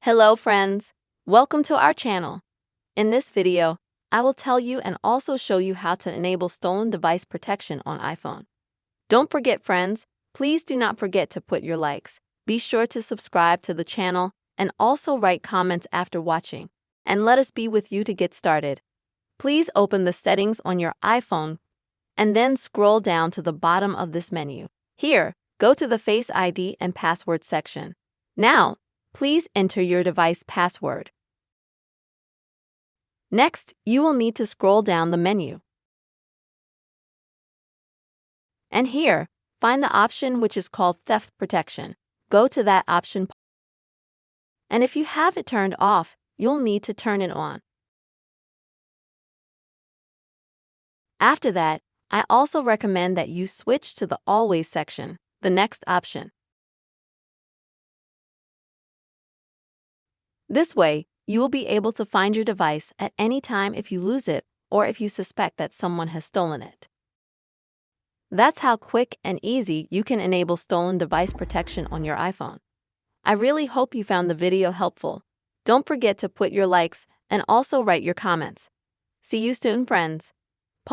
Hello friends, welcome to our channel. In this video, I will tell you and also show you how to enable stolen device protection on iPhone. Don't forget friends, please do not forget to put your likes. Be sure to subscribe to the channel and also write comments after watching. And let us be with you to get started. Please open the settings on your iPhone and then scroll down to the bottom of this menu. Here, go to the Face ID and Password section. Now, please enter your device password. Next, you will need to scroll down the menu. And here, find the option which is called Theft Protection. Go to that option. And if you have it turned off, you'll need to turn it on. After that, I also recommend that you switch to the Always section, the next option. This way, you will be able to find your device at any time if you lose it or if you suspect that someone has stolen it. That's how quick and easy you can enable stolen device protection on your iPhone. I really hope you found the video helpful. Don't forget to put your likes and also write your comments. See you soon, friends.